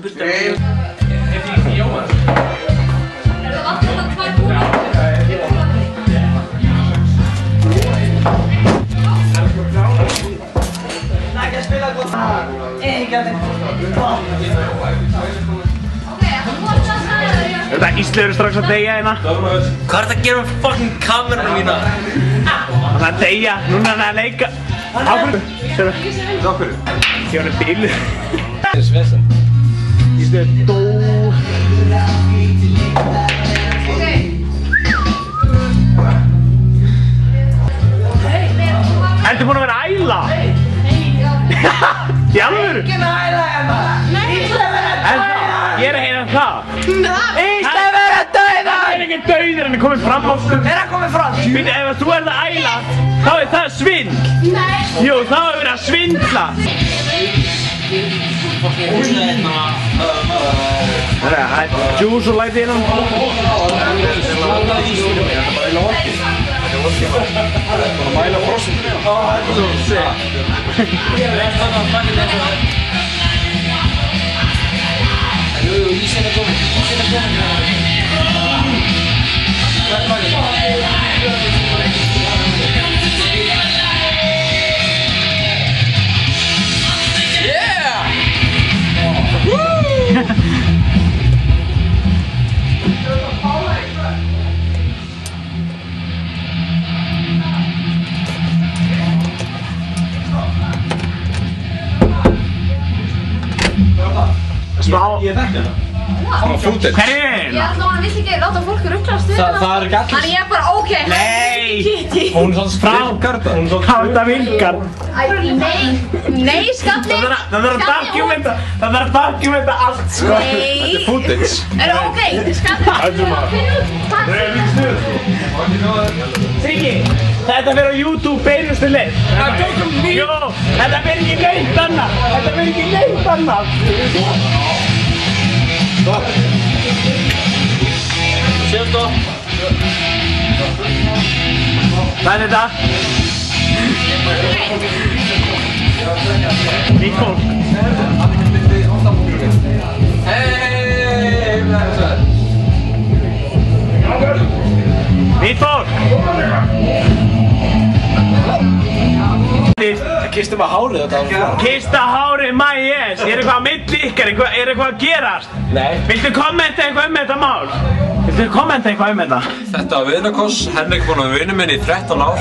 burtu. Jóhann. Það var alltaf 2 kúlur. Það er ekki að spila gott. Ekki að Þetta Ísli eru strax að deyja hérna. Hvað er þetta að gera með fucking kamerunum mína? Það er að deyja, núna er það að leika. Áfram. Sérðu? Áfram. Því hann er bílu. Það er svesen. Ísli er dó. Ertu búinn að vera að æla? Í alvöru? Ekki að æla hérna. Ég er að heyra það. Ísli verður að dauða! Það er ekki dauður, hann er komið fram á. Er að koma fram? Býtu, ef þú ert að æla, þá er það svindl. Nei. Jú, þá er verið að svindla. Það er juice og læti innan. Mæla frossin. Það er svo sick. Ísinn er komin. Yeah! Woo! Smá. Ég þekki hana. Smá footage. Hverjum? Ég ætla að hann vill ekki láta fólk rugglast við Það er ekki allir. Þannig ég er bara, ok, Nei. Kitty. Hún er svona spilkarta. Hún er svona Háta vinkar. Nei, skalli. Það þarf að dokumenta. Það þarf að dokumenta allt, sko. Nei. footage. Er það ok? Skalli. Takk. Siggi, þetta fyrir á YouTube beinustu leið. Jó, þetta fyrir ekki neitt annað. Þetta fyrir ekki neitt annað. Sér stopp. Hvað er þetta? Nýtt fólk. Nýtt fólk. Kistum að hárið þetta. Kista hárið, my yes. Er eitthvað að milli ykkar? Er eitthvað að gerast? Nei. Viltu kommenta eitthvað þetta mál? Viltu kommenta eitthvað þetta? Þetta var vinakoss, Henrik búinn að vera vinur minn í 13 ár.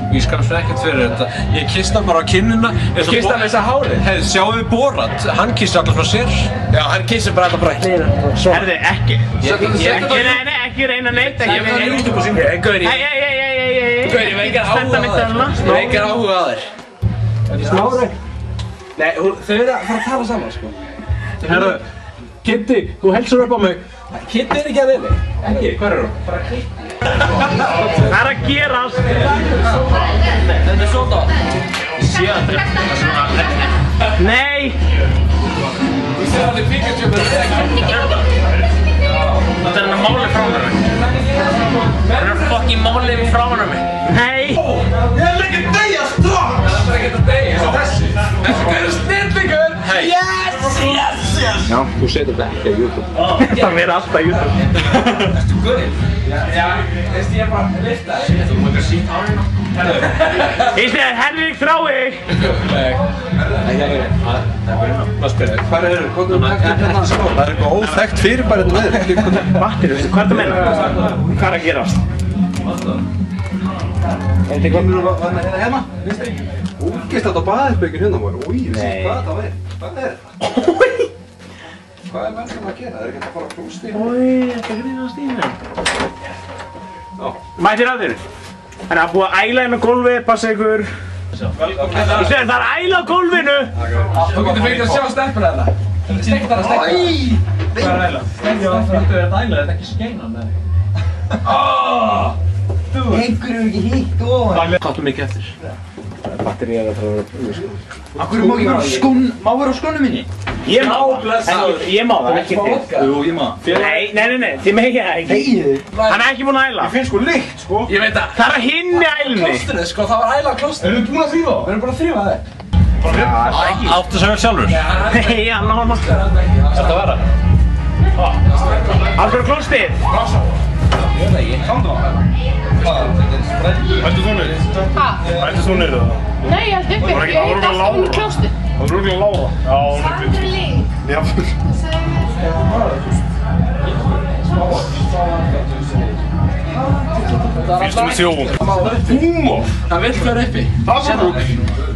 Ég skal fyrir ekkert fyrir þetta. Ég kista hann bara á kinnina. Kista hann þess að hárið? Hey, sjáum við Borat, hann kissa allar frá sér. Já, hann kissir bara alltaf brætt. Herði, ekki. Ekki reyna neitt. Ég veit YouTube og síma. Gauri. Hey. Gauri, ég veit ekki áhuga á þér. Smári? Nei, þau eru að fara að tala saman, sko. Herðu, Kitty, þú helsur upp á mig. Kitty er ekki að vilja. Ekki, hvað er hún? Bara Kitty. Það er að gerast. Þetta er svona. Ég sé að þetta er svona. Nei. Ég sé að þið Pikachu með þetta. Þetta er hann að máli frá mér. Það er fucking málið frá mér. Nei. Ég er ekki að deyja strax! Það er ekki að deyja, eins og þessi. Þessi gæri snillingur! Yes! Já, þú setur þetta ekki á YouTube. það verður alltaf YouTube. Erstu guðinn? Já, veist ég bara lifta það. Þú múið ekki að síta á hérna. Ísli, Henrik þrái. Nei, hvað spyrir þig? Hvað eru? Hvað er þetta? Það er eitthvað óþekkt fyrirbæri þetta með. Vatnir, veistu hvað það meina? Hvað er að gerast? Er þetta eitthvað hérna? Vinstri? Úrgist þetta á baðherberginu hérna maður. Új, hvað þetta var? Hvað er þetta? Hvað er mennum að gera? Það er ekki að fara á klóstíð. Ói, þetta grínast í mig. Mættir að þér. Það er að búa að æla inn á gólfi, passa ykkur. Það er að æla á gólfinu. Þú getur fengið að sjá stelpuna þetta. Stekkt þar að stekta. Hvað er að æla? Stekkt þar að æla, þetta er ekki skeinan, nei. Einhverju er ekki hýtt ofan. Káttu mikið eftir. Batterið er að fara að vera búið, sko. Akkur má ég vera á skónum, má vera á skónum minni? Ég má það, ekki þig. Jú, ég má. Nei, þið megið það ekki. Hann er ekki búinn að æla. Ég finn sko lykt, sko. Ég veit að Það er að hinni ælunni. klóstrið, sko, það var æla á klóstrið. Erum við búin að þrýfa það? Við erum búin að þrýfa það. Áttu að segja sjálfur? Nei, hann á hann. Þetta var það? Af hverju klóstið? Ættu þú niður? Hæ? Ættu þú niður það? Nei, ég held uppi. Ég held alltaf inn í klóstið. Það voru rúglega lága. Já, hún uppi. Já. Fyrstu með þjófum. Húmor? Hann vill vera uppi. Það var rúglega.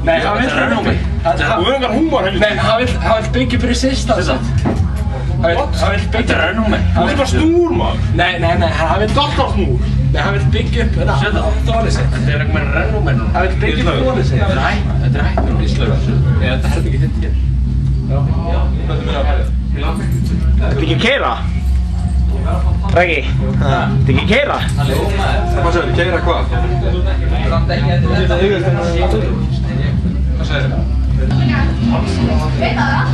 Nei, hann vill vera uppi. Þú verður engar húmor helviti. Nei, hann vill byggja fyrir sýstan. Hann vill byggja... Þetta er rennúmer. Þú vill bara snúr maður. Nei, hann vill... Alltaf snúr. Nei, hann vill byggja upp þólið sitt. Þetta er eitthvað með rennúmer. Hann vill byggja upp þólið sitt. Þetta er hættum í slöfu. Þetta er ekki þitt hér. Þetta ekki keira? Raggi, þetta ekki keira? Hvað segir þið? Keira hvað? Hvað segir þið? Veit það?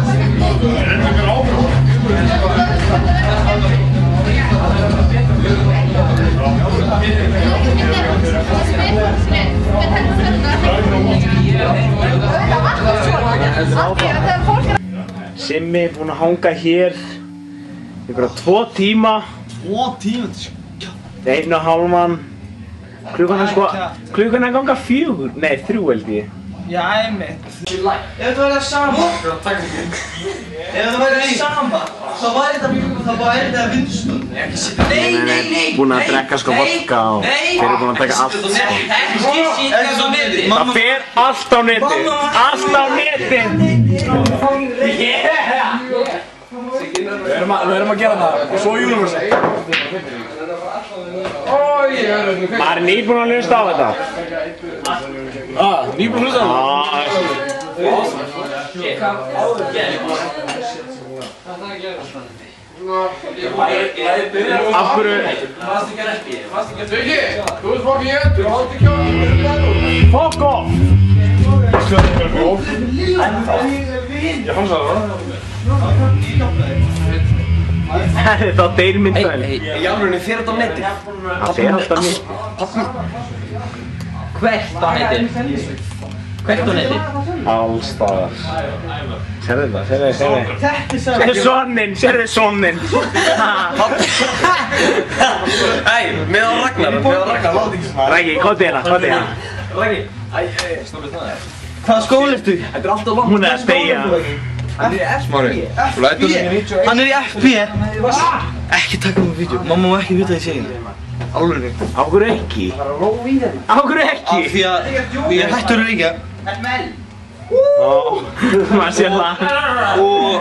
Simmi er búinn að hanga hér einhverja 2 tíma. 2 tíma? 1,5. Klukkan er að ganga 4. Nei, 3 held ég. Já, einmitt. Ef þetta væri það sama, þá væri þetta vindsnúð. Nei. Búinn að drekka sko vodka og þeir eru búinn að taka allt. Það fer allt á netið. Allt á netið. Við erum að gera það. Svo Universal. Maður er nýbúinn að hlusta á þetta. Nýbúinn að hlusta á það? Af hverju... Fuck off! Ég fann það. Þá deyr myndaðin. Í alvörunni fer þetta á netið. Það fer alltaf nýtt. Hvert á netið? Hvert á netið? Allstaðar. Sérðu það, sérðu. Sérðu sonnin. Hei, með á Ragnar, láti ekki svona. Raggi, kóti hérna. Raggi, hvaða skóla ertu? Þetta er alltaf langt. Hún er að deyja. Hann er í Smári, þú lætur það. Hann er í FB. Ekki taka mig á vídeo, mamma má ekki vita að ég segi það. Alveg. Á hverju ekki? Á hverju ekki? Því að ég er hættur að reykja. Maður sé það. Og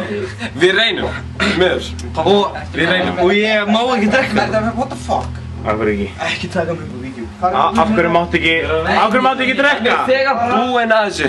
Við reynum. Með þess. Og ég má ekki drekka. What the fuck? Á hverju ekki? Ekki taka mig á vídeo. Af hverju máttu ekki drekka? Þegar búinn að þessu